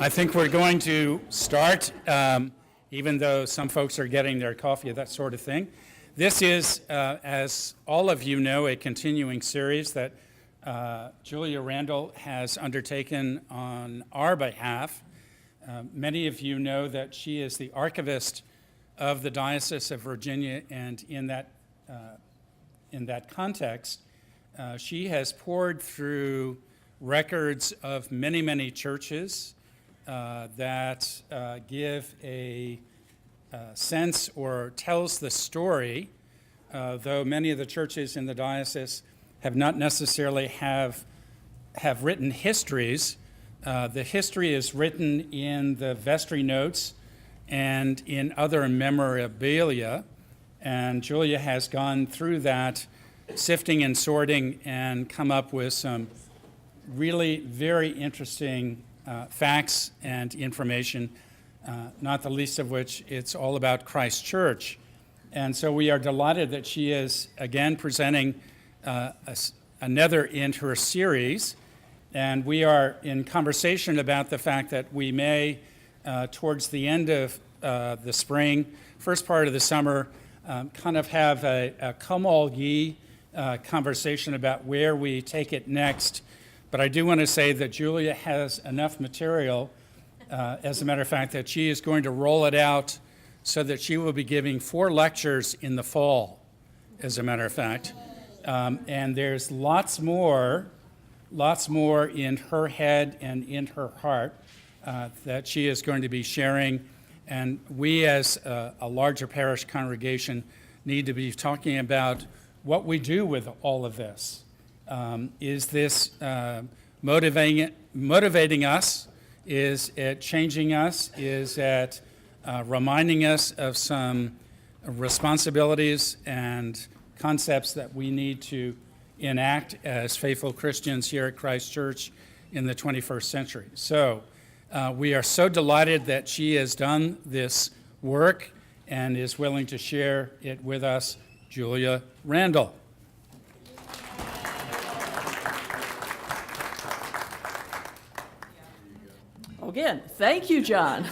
I think we're going to start, even though some folks are getting their coffee, that sort of thing. This is, as all of you know, a continuing series that Julia Randall has undertaken on our behalf. Many of you know that she is the archivist of the Diocese of Virginia, and in that context, she has poured through records of many, many churches that give a sense or tells the story, though many of the churches in the diocese have not necessarily have written histories. The history is written in the vestry notes and in other memorabilia, and Julia has gone through that, sifting and sorting, and come up with some really very interesting facts and information, not the least of which it's all about Christ Church. And so we are delighted that she is again presenting another in her series, and we are in conversation about the fact that we may, towards the end of the spring, first part of the summer, kind of have a come all ye conversation about where we take it next. But I do want to say that Julia has enough material, as a matter of fact, that she is going to roll it out so that she will be giving 4 lectures in the fall, as a matter of fact. And there's lots more in her head and in her heart that she is going to be sharing. And we, as a larger parish congregation, need to be talking about what we do with all of this. Is this motivating us? Is it changing us? Is it reminding us of some responsibilities and concepts that we need to enact as faithful Christians here at Christ Church in the 21st century? So we are so delighted that she has done this work and is willing to share it with us. Julia Randall. Again, thank you, John,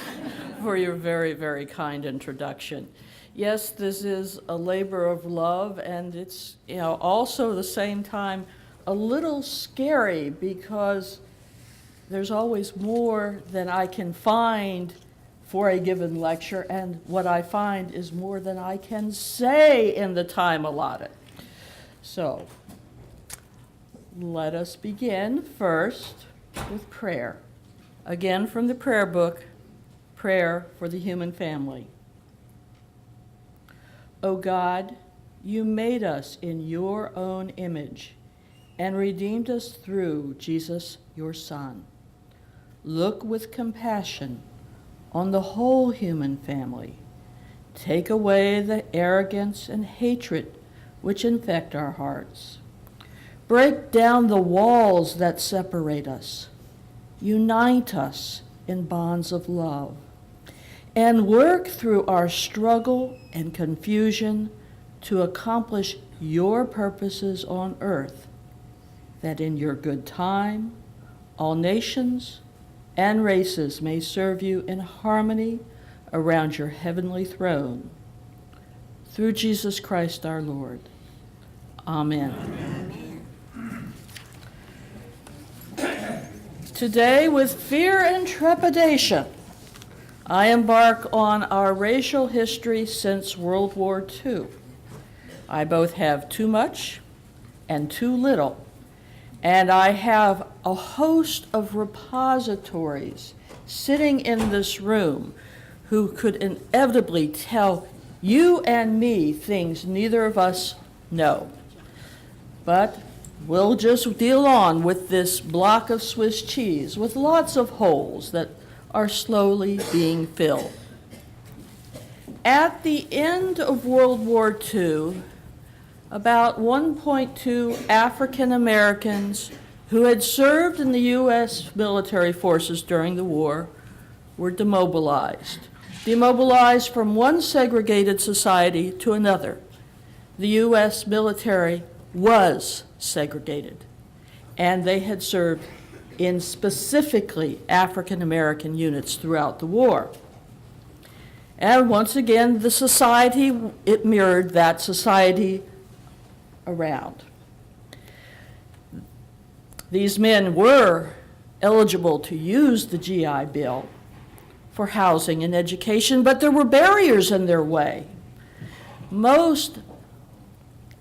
for your very, very kind introduction. Yes, this is a labor of love, and it's, also at the same time a little scary because there's always more than I can find for a given lecture, and what I find is more than I can say in the time allotted. So, let us begin first with prayer. Again, from the prayer book, Prayer for the Human Family. O God, you made us in your own image and redeemed us through Jesus, your Son. Look with compassion on the whole human family. Take away the arrogance and hatred which infect our hearts. Break down the walls that separate us. Unite us in bonds of love, and work through our struggle and confusion to accomplish your purposes on earth, that in your good time, all nations and races may serve you in harmony around your heavenly throne. Through Jesus Christ our Lord. Amen. Amen. Today, with fear and trepidation, I embark on our racial history since World War II. I both have too much and too little, and I have a host of repositories sitting in this room who could inevitably tell you and me things neither of us know. But we'll just deal on with this block of Swiss cheese with lots of holes that are slowly being filled. At the end of World War II, about 1.2 African Americans who had served in the U.S. military forces during the war were demobilized from one segregated society to another. The U.S. military was segregated, and they had served in specifically African American units throughout the war. And once again, the society, it mirrored that society around. These men were eligible to use the GI Bill for housing and education, but there were barriers in their way. Most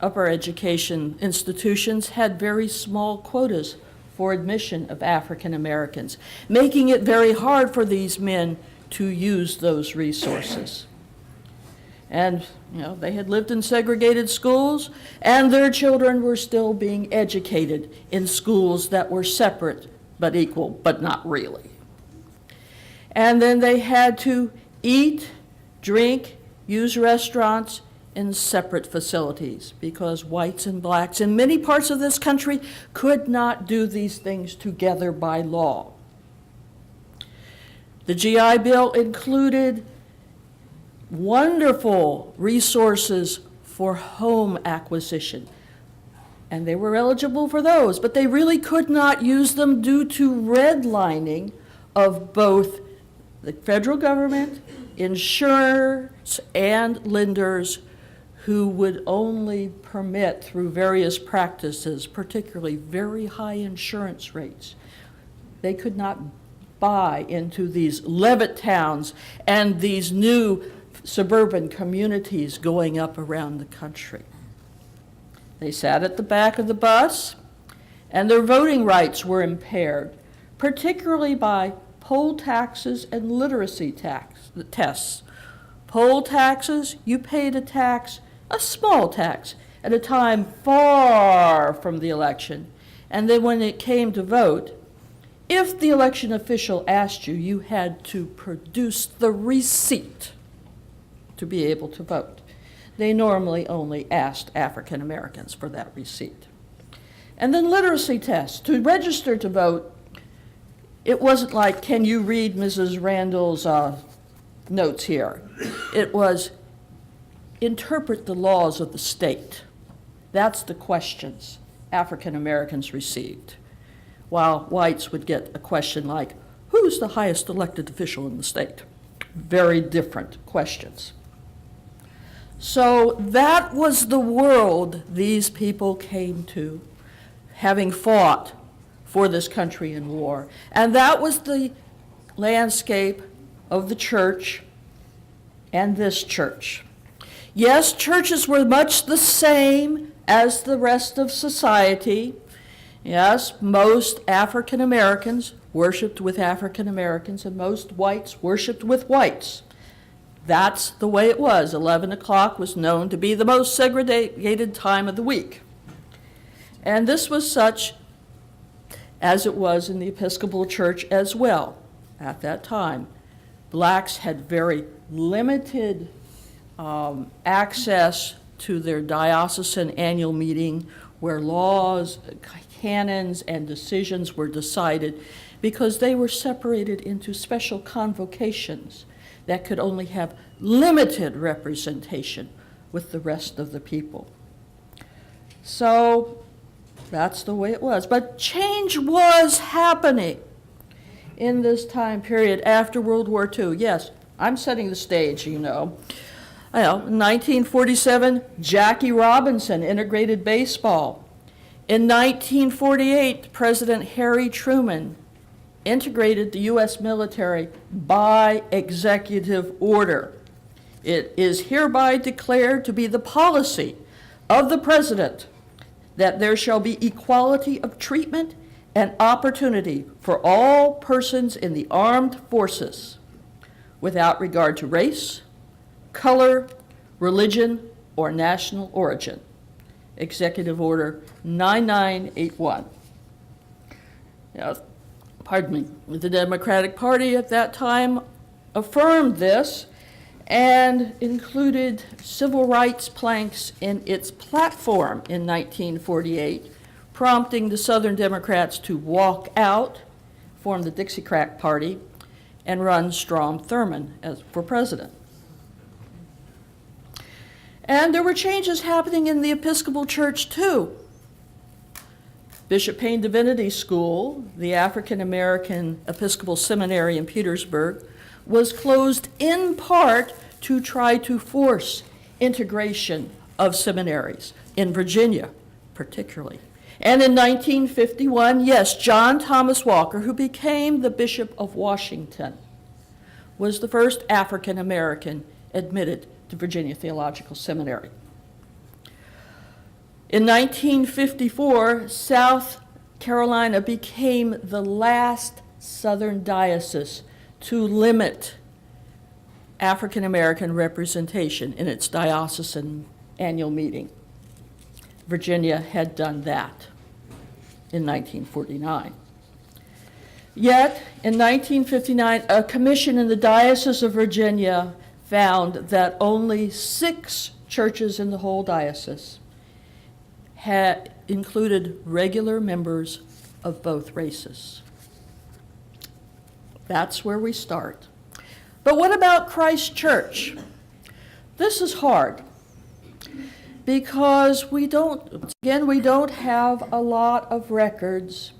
upper education institutions had very small quotas for admission of African Americans, making it very hard for these men to use those resources. And, they had lived in segregated schools, and their children were still being educated in schools that were separate but equal, but not really. And then they had to eat, drink, use restaurants in separate facilities because whites and blacks in many parts of this country could not do these things together by law. The GI Bill included wonderful resources for home acquisition, and they were eligible for those, but they really could not use them due to redlining of both the federal government, insurers, and lenders who would only permit through various practices, particularly very high insurance rates. They could not buy into these Levitt towns and these new suburban communities going up around the country. They sat at the back of the bus, and their voting rights were impaired, particularly by poll taxes and literacy tests. Poll taxes, you paid a tax, a small tax, at a time far from the election. And then when it came to vote, if the election official asked you, you had to produce the receipt to be able to vote. They normally only asked African Americans for that receipt. And then literacy tests. To register to vote, it wasn't like, can you read Mrs. Randall's notes here? It was, interpret the laws of the state. That's the questions African Americans received, while whites would get a question like, who's the highest elected official in the state? Very different questions. So that was the world these people came to, having fought for this country in war. And that was the landscape of the church and this church. Yes, churches were much the same as the rest of society. Yes, most African Americans worshiped with African Americans, and most whites worshiped with whites. That's the way it was. 11 o'clock was known to be the most segregated time of the week. And this was such as it was in the Episcopal Church as well at that time. Blacks had very limited access to their diocesan annual meeting where laws, canons, and decisions were decided because they were separated into special convocations that could only have limited representation with the rest of the people. So that's the way it was. But change was happening in this time period after World War II. Yes, I'm setting the stage, In 1947, Jackie Robinson integrated baseball. In 1948, President Harry Truman integrated the U.S. military by executive order. It is hereby declared to be the policy of the President that there shall be equality of treatment and opportunity for all persons in the armed forces without regard to race, color, religion, or national origin. Executive Order 9981. The Democratic Party at that time affirmed this and included civil rights planks in its platform in 1948, prompting the Southern Democrats to walk out, form the Dixiecrat Party, and run Strom Thurmond for president. And there were changes happening in the Episcopal Church too. Bishop Payne Divinity School, the African American Episcopal Seminary in Petersburg, was closed in part to try to force integration of seminaries in Virginia, particularly. And in 1951, yes, John Thomas Walker, who became the Bishop of Washington, was the first African American admitted to Virginia Theological Seminary. In 1954, South Carolina became the last Southern diocese to limit African American representation in its diocesan annual meeting. Virginia had done that in 1949. Yet, in 1959, a commission in the Diocese of Virginia found that only 6 churches in the whole diocese had included regular members of both races. That's where we start. But what about Christ Church? This is hard because we don't have a lot of records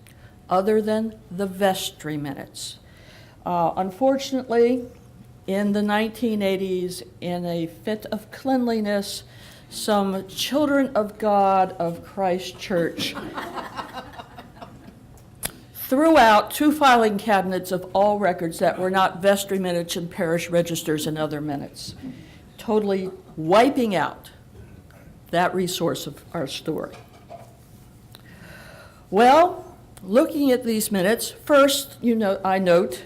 other than the vestry minutes. Unfortunately, in the 1980s, in a fit of cleanliness, some children of God of Christ Church threw out 2 filing cabinets of all records that were not vestry minutes and parish registers and other minutes, totally wiping out that resource of our story. Well, looking at these minutes, first, I note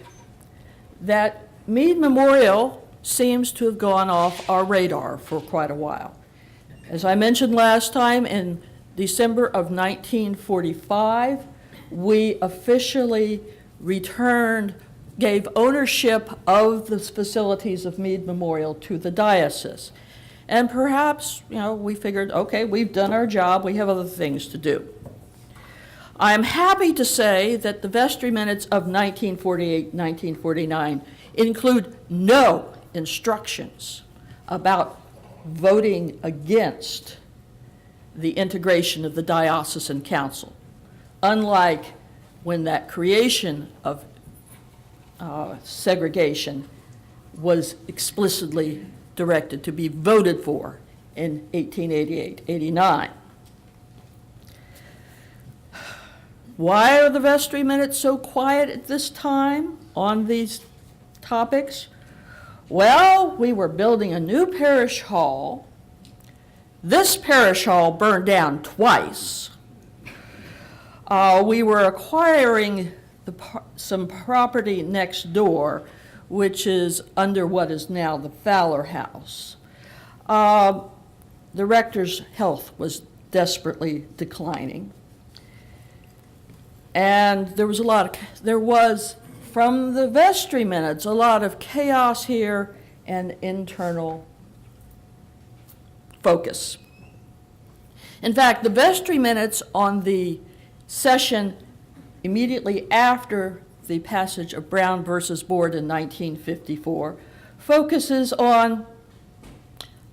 that Meade Memorial seems to have gone off our radar for quite a while. As I mentioned last time, in December of 1945, we officially gave ownership of the facilities of Meade Memorial to the diocese. And perhaps, we figured, okay, we've done our job, we have other things to do. I'm happy to say that the vestry minutes of 1948-1949 include no instructions about voting against the integration of the diocesan council, unlike when that creation of segregation was explicitly directed to be voted for in 1888-89. Why are the vestry minutes so quiet at this time on these topics? Well, we were building a new parish hall. This parish hall burned down twice. We were acquiring some property next door, which is under what is now the Fowler House. The rector's health was desperately declining. And there was, from the vestry minutes, a lot of chaos here and internal focus. In fact, the vestry minutes on the session immediately after the passage of Brown versus Board in 1954 focuses on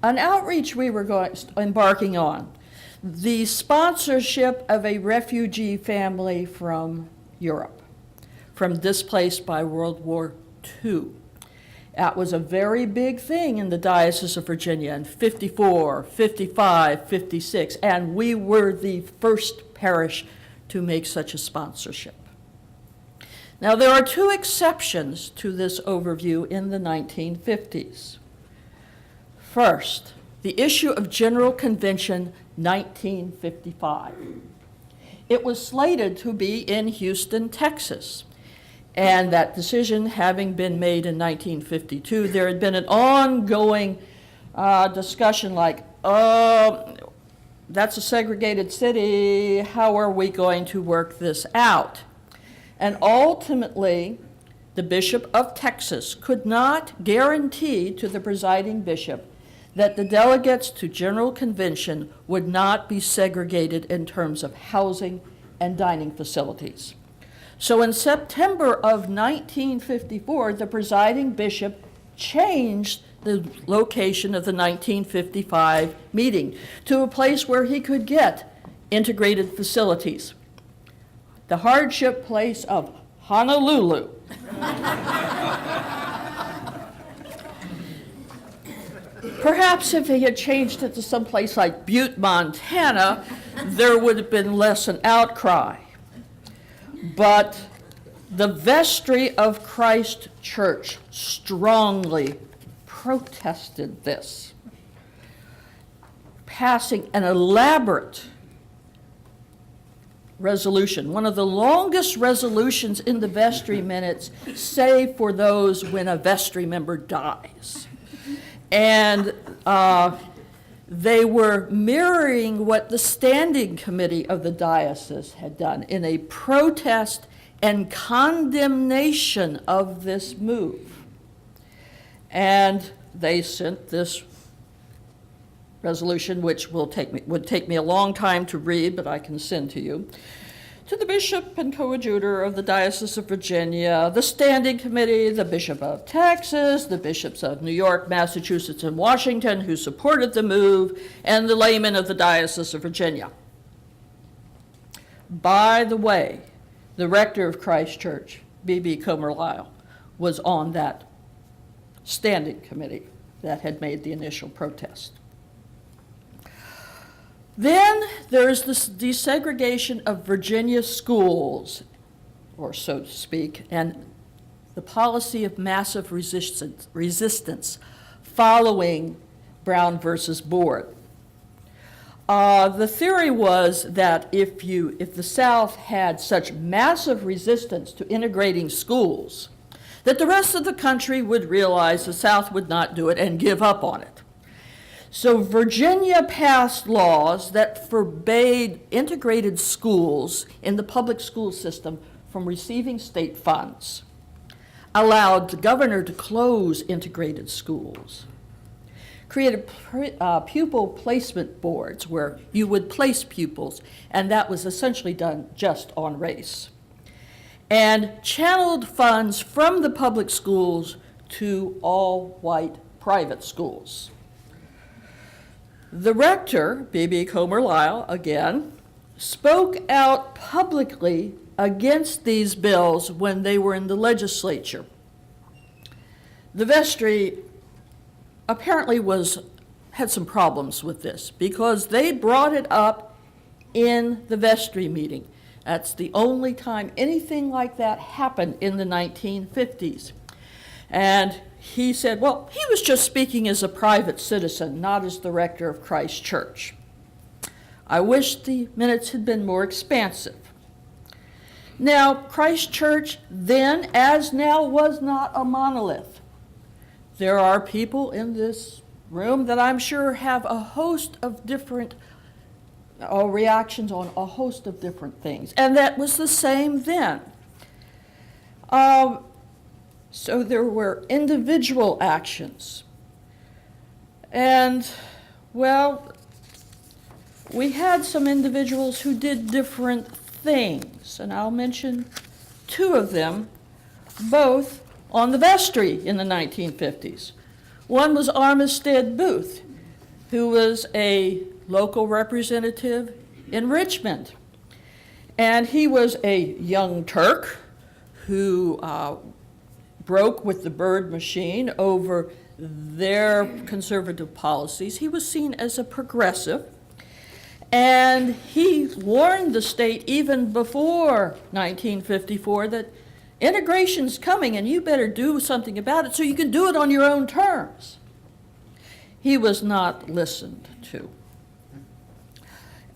an outreach we were embarking on, the sponsorship of a refugee family from Europe, displaced by World War II. That was a very big thing in the Diocese of Virginia in 54, 55, 56, and we were the first parish to make such a sponsorship. Now, there are 2 exceptions to this overview in the 1950s. First, the issue of General Convention 1955. It was slated to be in Houston, Texas. And that decision having been made in 1952, there had been an ongoing discussion like, that's a segregated city, how are we going to work this out? And ultimately, the Bishop of Texas could not guarantee to the presiding bishop that the delegates to General Convention would not be segregated in terms of housing and dining facilities. So in September of 1954, the presiding bishop changed the location of the 1955 meeting to a place where he could get integrated facilities. the hardship place of Honolulu. Perhaps if he had changed it to someplace like Butte, Montana, there would have been less an outcry. But the vestry of Christ Church strongly protested this, passing an elaborate resolution, one of the longest resolutions in the vestry minutes, save for those when a vestry member dies. And they were mirroring what the standing committee of the diocese had done in a protest and condemnation of this move. And they sent this resolution, which would take me a long time to read, but I can send to you, to the bishop and coadjutor of the Diocese of Virginia, the Standing Committee, the Bishop of Texas, the bishops of New York, Massachusetts, and Washington who supported the move, and the laymen of the Diocese of Virginia. By the way, the rector of Christ Church, B.B. Comer-Lyle, was on that standing committee that had made the initial protest. Then there's this desegregation of Virginia schools, or so to speak, and the policy of massive resistance following Brown versus Board. The theory was that if the South had such massive resistance to integrating schools, that the rest of the country would realize the South would not do it and give up on it. So Virginia passed laws that forbade integrated schools in the public school system from receiving state funds, allowed the governor to close integrated schools, created pupil placement boards where you would place pupils, and that was essentially done just on race, and channeled funds from the public schools to all-white private schools. The rector, B.B. Comer-Lyle, again, spoke out publicly against these bills when they were in the legislature. The vestry apparently had some problems with this because they brought it up in the vestry meeting. That's the only time anything like that happened in the 1950s. And he said, well, he was just speaking as a private citizen, not as the rector of Christ Church. I wish the minutes had been more expansive. Now, Christ Church then, as now, was not a monolith. There are people in this room that I'm sure have a host of different reactions on a host of different things. And that was the same then. So there were individual actions. And, well, we had some individuals who did different things, and I'll mention two of them, both on the vestry in the 1950s. One was Armistead Booth, who was a local representative in Richmond. And he was a young Turk who broke with the Byrd machine over their conservative policies. He was seen as a progressive, and he warned the state even before 1954 that integration's coming and you better do something about it so you can do it on your own terms. He was not listened to.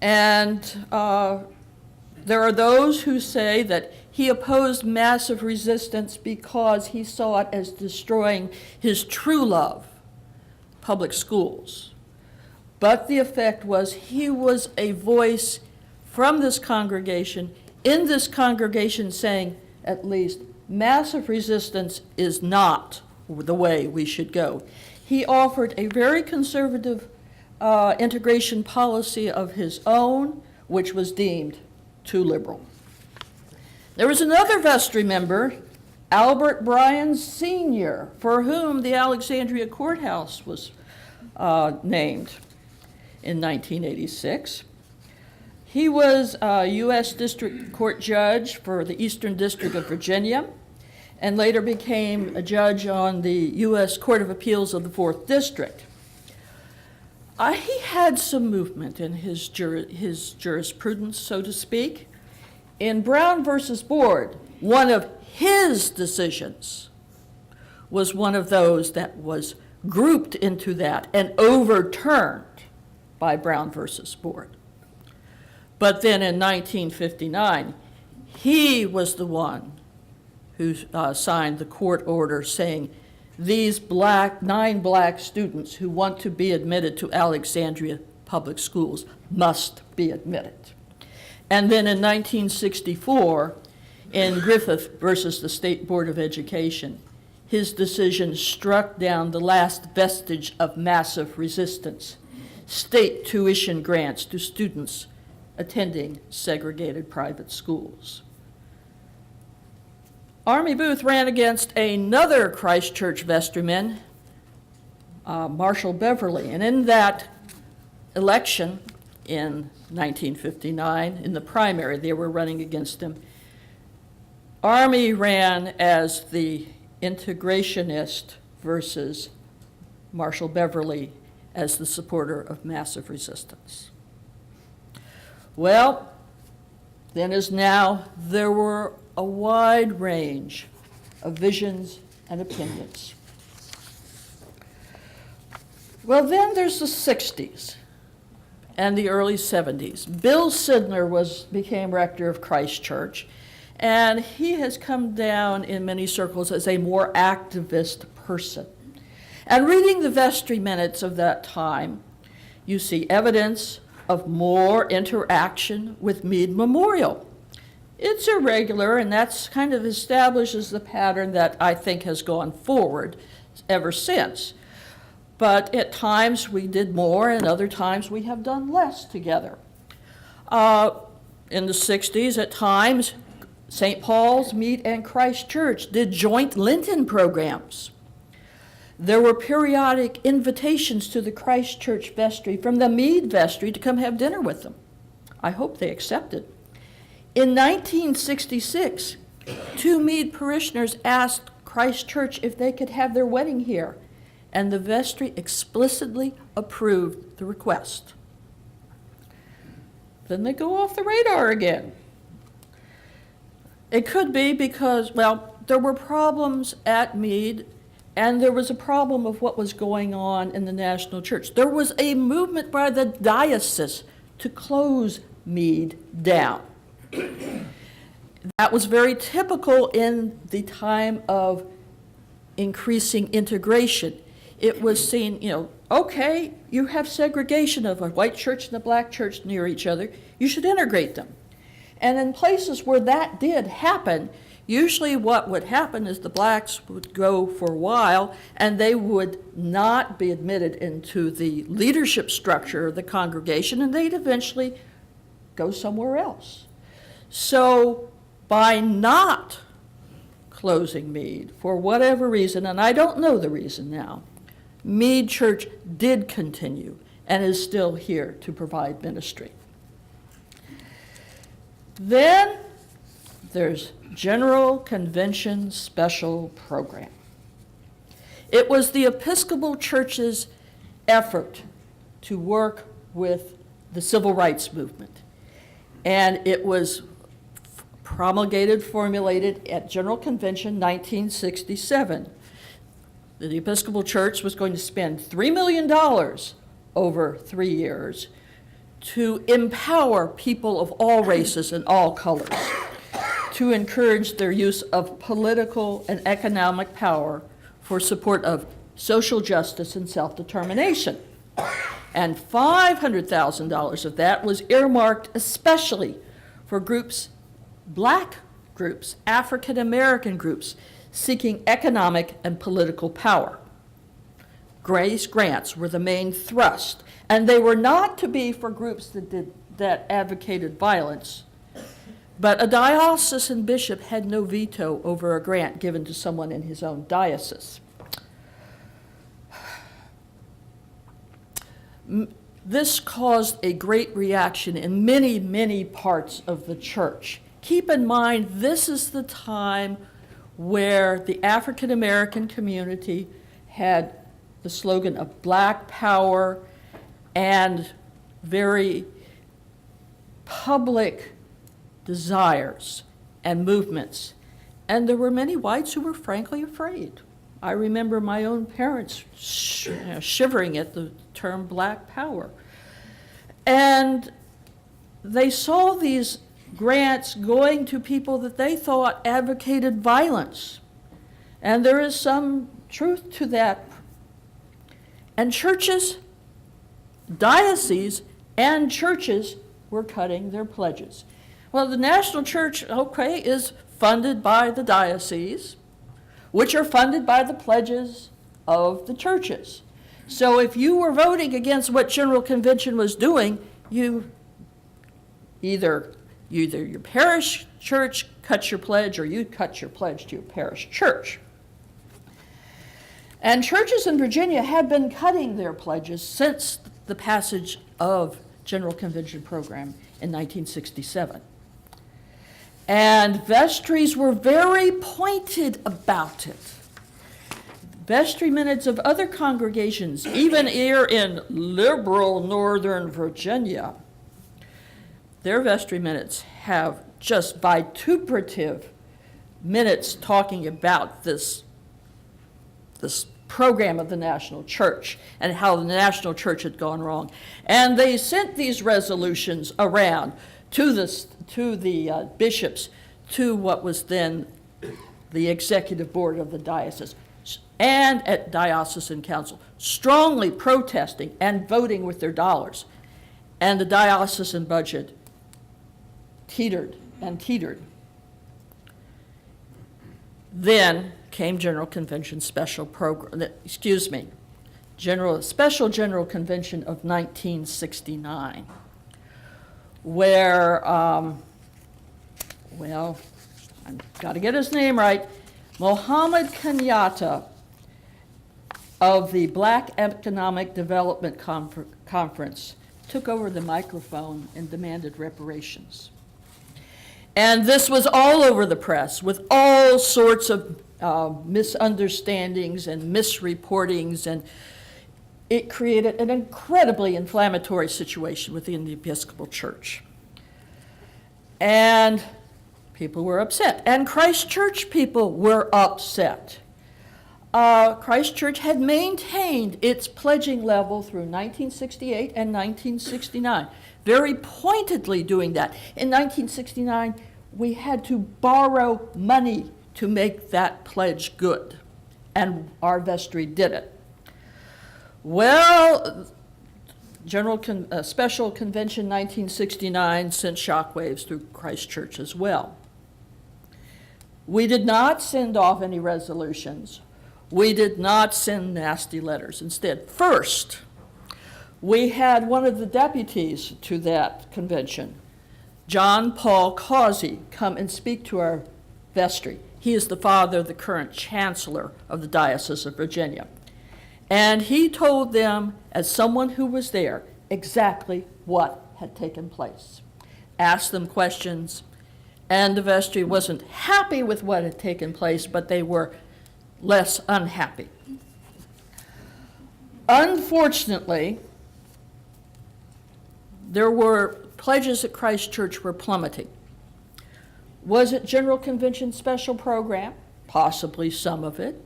And there are those who say that he opposed massive resistance because he saw it as destroying his true love, public schools. But the effect was he was a voice from this congregation, in this congregation saying, at least, massive resistance is not the way we should go. He offered a very conservative integration policy of his own, which was deemed too liberal. There was another vestry member, Albert Bryan Sr., for whom the Alexandria Courthouse was named in 1986. He was a U.S. District Court judge for the Eastern District of Virginia, and later became a judge on the U.S. Court of Appeals of the Fourth District. He had some movement in his jurisprudence, so to speak. In Brown versus Board, one of his decisions was one of those that was grouped into that and overturned by Brown versus Board. But then in 1959, he was the one who signed the court order saying these 9 black students who want to be admitted to Alexandria Public Schools must be admitted. And then in 1964, in Griffith versus the State Board of Education, his decision struck down the last vestige of massive resistance, state tuition grants to students attending segregated private schools. Army Booth ran against another Christ Church vestryman, Marshall Beverly, and in that election in 1959, in the primary, they were running against him. Army ran as the integrationist versus Marshall Beverly as the supporter of massive resistance. Well, then as now, there were a wide range of visions and opinions. Well, then there's the 60s and the early 70s. Bill Sidner became rector of Christ Church, and he has come down in many circles as a more activist person. And reading the vestry minutes of that time, you see evidence of more interaction with Meade Memorial. It's irregular, and that's kind of establishes the pattern that I think has gone forward ever since. But at times we did more, and other times we have done less together. In the 60s, at times, St. Paul's, Meade, and Christ Church did joint Lenten programs. There were periodic invitations to the Christ Church vestry from the Meade vestry to come have dinner with them. I hope they accepted. In 1966, 2 Meade parishioners asked Christ Church if they could have their wedding here, and the vestry explicitly approved the request. Then they go off the radar again. It could be because, well, there were problems at Meade, and there was a problem of what was going on in the national church. There was a movement by the diocese to close Meade down. That was very typical in the time of increasing integration. It was seen, okay, you have segregation of a white church and a black church near each other. You should integrate them. And in places where that did happen, usually what would happen is the blacks would go for a while and they would not be admitted into the leadership structure of the congregation, and they'd eventually go somewhere else. So by not closing Meade, for whatever reason, and I don't know the reason now, Meade Church did continue and is still here to provide ministry. Then there's General Convention Special Program. It was the Episcopal Church's effort to work with the civil rights movement. And it was formulated at General Convention 1967. The Episcopal Church was going to spend $3 million over 3 years to empower people of all races and all colors, to encourage their use of political and economic power for support of social justice and self-determination. And $500,000 of that was earmarked especially for groups, black groups, African American groups, seeking economic and political power. Grace grants were the main thrust, and they were not to be for groups that advocated violence, but a diocesan bishop had no veto over a grant given to someone in his own diocese. This caused a great reaction in many, many parts of the church. Keep in mind, this is the time where the African American community had the slogan of Black Power and very public desires and movements. And there were many whites who were frankly afraid. I remember my own parents shivering at the term Black Power. And they saw these grants going to people that they thought advocated violence. And there is some truth to that. And churches, dioceses, and churches were cutting their pledges. Well, the national church, okay, is funded by the dioceses, which are funded by the pledges of the churches. So if you were voting against what General Convention was doing, you either your parish church cut your pledge or you cut your pledge to your parish church. And churches in Virginia had been cutting their pledges since the passage of General Convention program in 1967. And vestries were very pointed about it. Vestry minutes of other congregations, even here in liberal Northern Virginia, their vestry minutes have just vituperative minutes talking about this program of the national church and how the national church had gone wrong. And they sent these resolutions around to the bishops, to what was then the executive board of the diocese, and at diocesan council, strongly protesting and voting with their dollars. And the diocesan budget teetered and teetered. Then came General Convention Special Program, Special General Convention of 1969, where, well, I've got to get his name right, Mohammed Kenyatta of the Black Economic Development Conference took over the microphone and demanded reparations. And this was all over the press with all sorts of misunderstandings and misreportings, and it created an incredibly inflammatory situation within the Episcopal Church. And people were upset, and Christ Church people were upset. Christ Church had maintained its pledging level through 1968 and 1969, very pointedly doing that. In 1969, we had to borrow money to make that pledge good, and our vestry did it. Well, Special Convention 1969 sent shockwaves through Christ Church as well. We did not send off any resolutions. We did not send nasty letters. Instead, first, we had one of the deputies to that convention, John Paul Causey, come and speak to our vestry. He is the father of the current chancellor of the Diocese of Virginia. And he told them, as someone who was there, exactly what had taken place. Asked them questions, and the vestry wasn't happy with what had taken place, but they were less unhappy. Unfortunately, there were pledges at Christ Church were plummeting. Was it General Convention Special Program? Possibly some of it.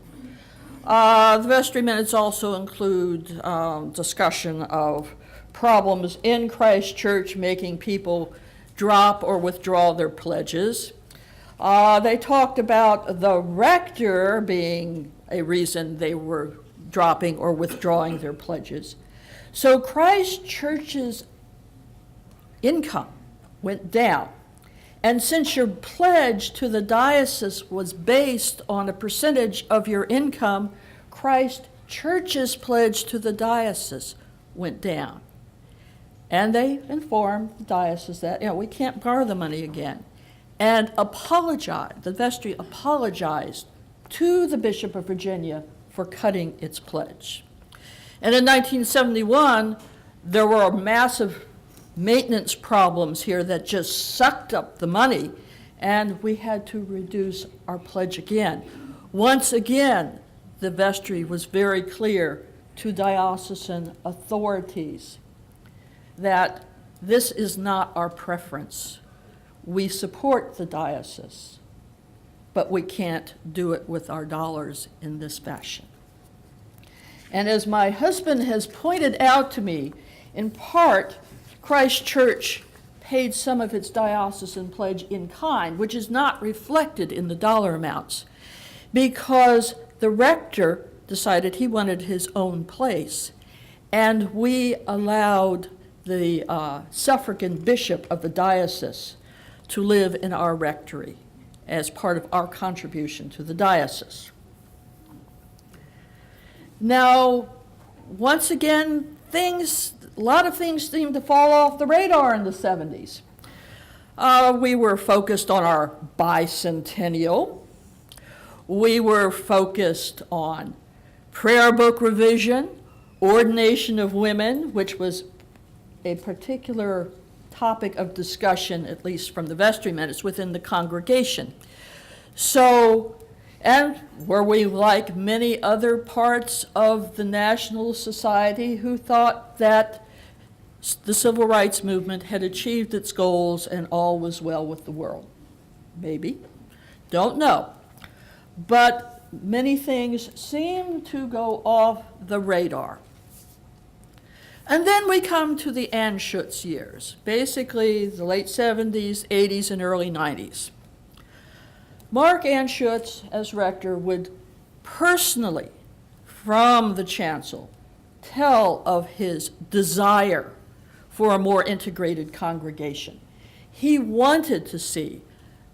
The vestry minutes also include discussion of problems in Christ Church making people drop or withdraw their pledges. They talked about the rector being a reason they were dropping or withdrawing their pledges. So Christ Church's income went down. And since your pledge to the diocese was based on a percentage of your income, Christ Church's pledge to the diocese went down. And they informed the diocese that, we can't borrow the money again. And apologized, the vestry apologized to the Bishop of Virginia for cutting its pledge. And in 1971, there were massive maintenance problems here that just sucked up the money, and we had to reduce our pledge again. Once again, the vestry was very clear to diocesan authorities that this is not our preference. We support the diocese, but we can't do it with our dollars in this fashion. And as my husband has pointed out to me, in part, Christ Church paid some of its diocesan pledge in kind, which is not reflected in the dollar amounts, because the rector decided he wanted his own place, and we allowed the suffragan bishop of the diocese to live in our rectory as part of our contribution to the diocese. Now, once again, a lot of things seemed to fall off the radar in the 70s. We were focused on our bicentennial. We were focused on prayer book revision, ordination of women, which was a particular topic of discussion, at least from the vestry minutes, within the congregation. So, and were we like many other parts of the National Society who thought that the civil rights movement had achieved its goals and all was well with the world? Maybe. Don't know. But many things seem to go off the radar. And then we come to the Anschutz years, basically the late 70s, 80s, and early 90s. Mark Anschutz, as rector, would personally, from the chancel, tell of his desire for a more integrated congregation. He wanted to see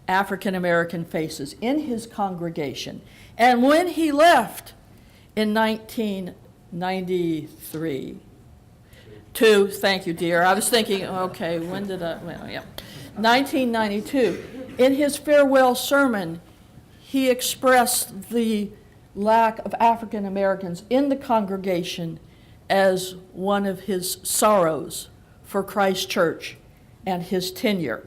African American faces in his congregation. And when he left in 1993, thank you, dear. I was thinking, okay, when did I, well, yeah. 1992, in his farewell sermon, he expressed the lack of African Americans in the congregation as one of his sorrows for Christ Church and his tenure.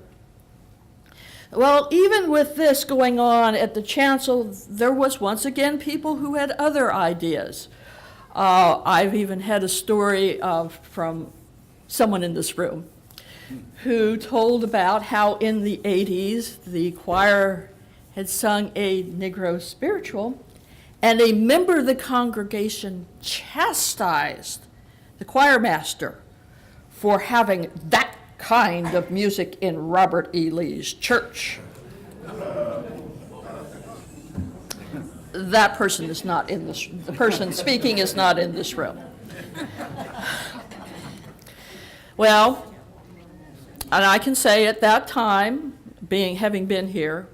Well, even with this going on at the chancel, there was once again people who had other ideas. I've even had a story from someone in this room who told about how in the 80s the choir had sung a Negro spiritual, and a member of the congregation chastised the choir master for having that kind of music in Robert E. Lee's church. That person is not in this, the person speaking is not in this room. Well, and I can say at that time, having been here,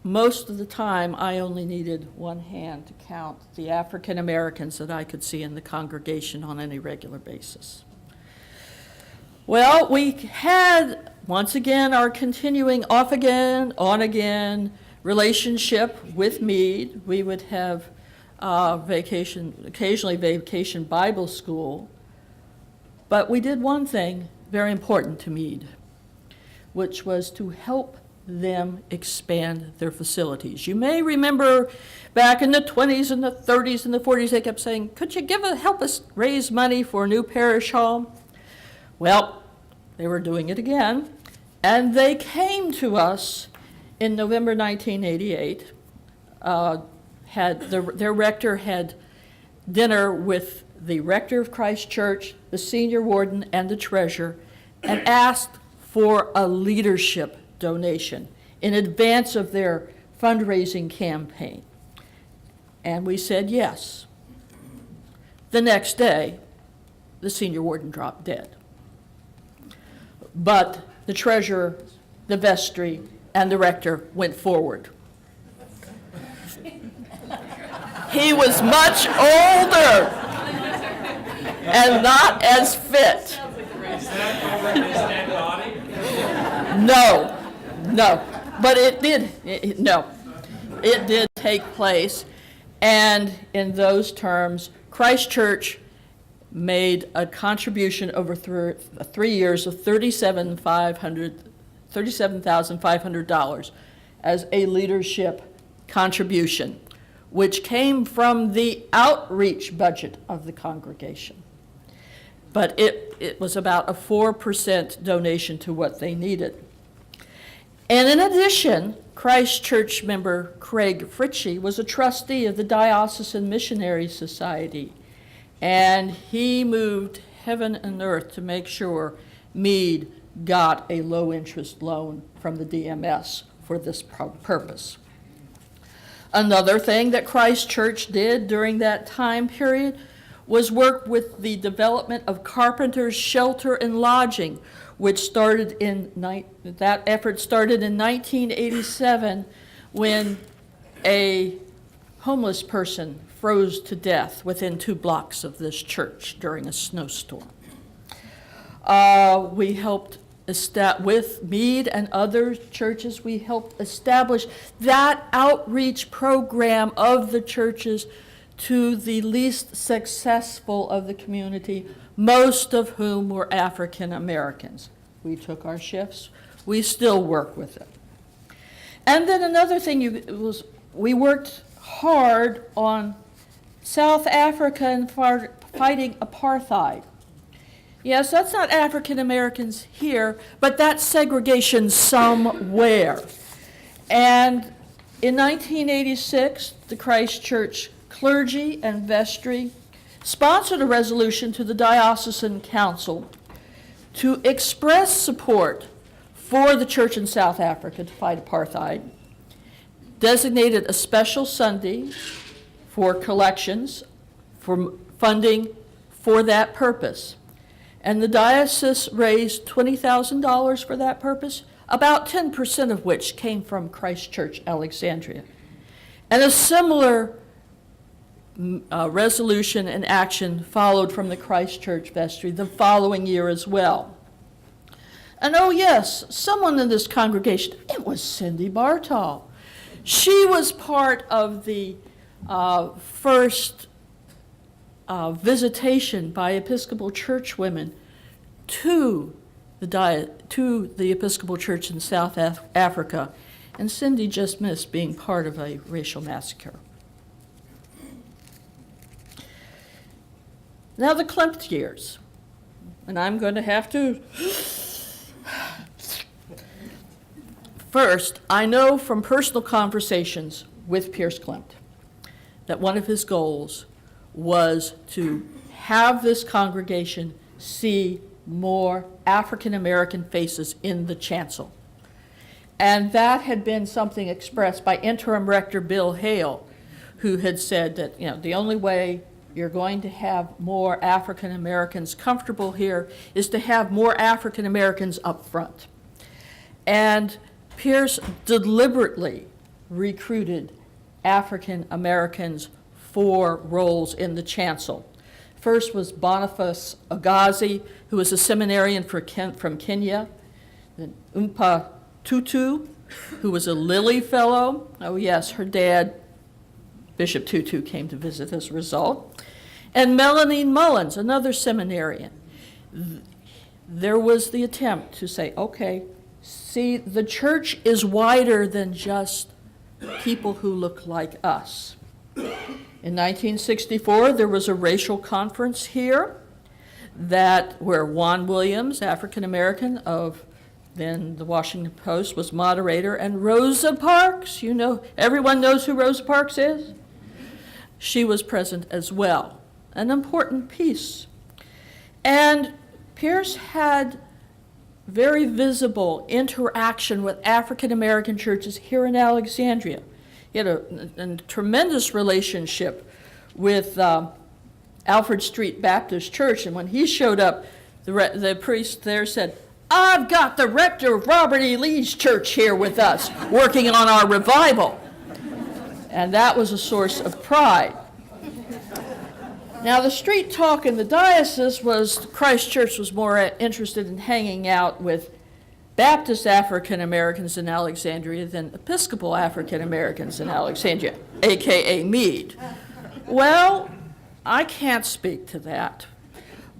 most of the time I only needed one hand to count the African Americans that I could see in the congregation on any regular basis. Well, we had, once again, our continuing off again, on again relationship with Meade. We would have occasionally vacation Bible school. But we did one thing very important to Meade, which was to help them expand their facilities. You may remember back in the 20s and the 30s and the 40s, they kept saying, could you help us raise money for a new parish hall? Well, they were doing it again, and they came to us in November 1988. Their rector had dinner with the rector of Christ Church, the senior warden, and the treasurer, and asked for a leadership donation in advance of their fundraising campaign. And we said yes. The next day, the senior warden dropped dead. But the treasurer, the vestry, and the rector went forward. He was much older and not as fit. No, but it did, it did take place, and in those terms, Christ Church made a contribution over 3 years of $37,500 as a leadership contribution, which came from the outreach budget of the congregation. But it was about a 4% donation to what they needed. And in addition, Christ Church member Craig Fritchie was a trustee of the Diocesan Missionary Society, and he moved heaven and earth to make sure Meade got a low-interest loan from the DMS for this purpose. Another thing that Christ Church did during that time period was work with the development of Carpenter's Shelter and Lodging, which that effort started in 1987 when a homeless person froze to death within 2 blocks of this church during a snowstorm. We helped with Meade and other churches, we helped establish that outreach program of the churches to the least successful of the community, most of whom were African Americans. We took our shifts. We still work with it. And then another thing was we worked hard on South Africa and fighting apartheid. Yes, that's not African Americans here, but that's segregation somewhere. And in 1986, the Christ Church clergy and vestry sponsored a resolution to the Diocesan Council to express support for the church in South Africa to fight apartheid, designated a special Sunday for collections, for funding for that purpose. And the diocese raised $20,000 for that purpose, about 10% of which came from Christ Church, Alexandria. And a similar resolution and action followed from the Christ Church vestry the following year as well. And oh yes, someone in this congregation, it was Cindy Bartol. She was part of the first visitation by Episcopal Church women to the Episcopal Church in South Africa, and Cindy just missed being part of a racial massacre. Now the Klimt years, and I'm going to have to. First, I know from personal conversations with Piers Klimt that one of his goals was to have this congregation see more African American faces in the chancel. And that had been something expressed by interim rector Bill Hale, who had said that, the only way you're going to have more African Americans comfortable here is to have more African Americans up front. And Piers deliberately recruited African Americans for roles in the chancel. First was Boniface Agazi, who was a seminarian from Kenya. Then Umpa Tutu, who was a Lilly Fellow. Oh yes, her dad, Bishop Tutu, came to visit as a result. And Melanie Mullins, another seminarian. There was the attempt to say, okay, see, the church is wider than just people who look like us. In 1964, there was a racial conference here where Juan Williams, African American of then the Washington Post, was moderator, and Rosa Parks, everyone knows who Rosa Parks is? She was present as well, an important piece. And Piers had very visible interaction with African American churches here in Alexandria. He had a tremendous relationship with Alfred Street Baptist Church, and when he showed up, the priest there said, "I've got the rector of Robert E. Lee's church here with us, working on our revival." And that was a source of pride. Now, the street talk in the diocese was Christ Church was more interested in hanging out with Baptist African Americans in Alexandria than Episcopal African Americans in Alexandria, aka Meade. Well, I can't speak to that.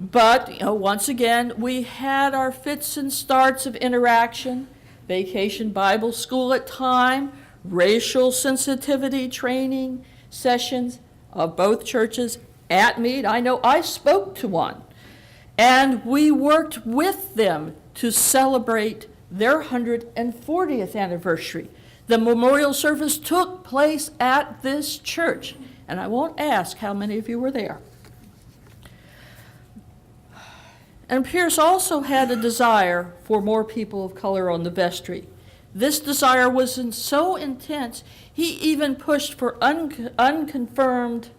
But, once again, we had our fits and starts of interaction, vacation Bible school at time, racial sensitivity training sessions of both churches at Mead. I know I spoke to one, and we worked with them to celebrate their 140th anniversary. The memorial service took place at this church, and I won't ask how many of you were there. And Pierce also had a desire for more people of color on the vestry. This desire was so intense, he even pushed for unconfirmed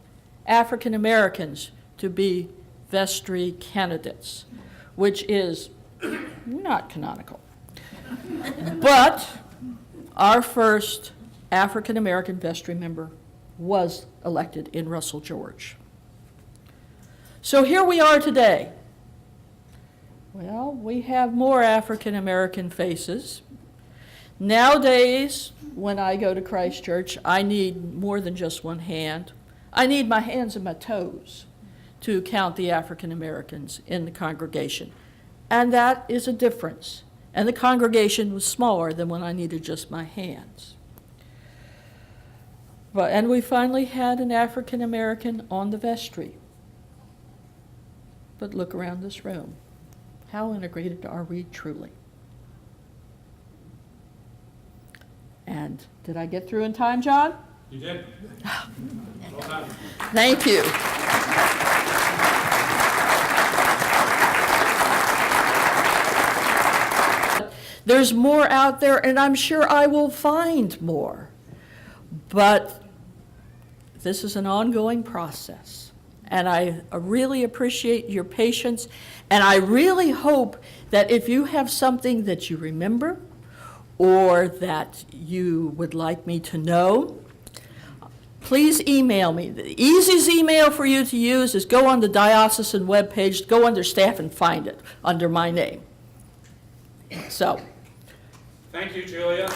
African Americans to be vestry candidates, which is not canonical. But our first African American vestry member was elected in Russell George. So here we are today. Well, we have more African American faces. Nowadays, when I go to Christ Church, I need more than just one hand. I need my hands and my toes to count the African Americans in the congregation. And that is a difference. And the congregation was smaller than when I needed just my hands. And we finally had an African American on the vestry. But look around this room. How integrated are we truly? And did I get through in time, John? You did. Well done. Thank you. There's more out there, and I'm sure I will find more. But this is an ongoing process. And I really appreciate your patience. And I really hope that if you have something that you remember or that you would like me to know, please email me. The easiest email for you to use is go on the diocesan webpage, go under staff and find it under my name. So. Thank you, Julia.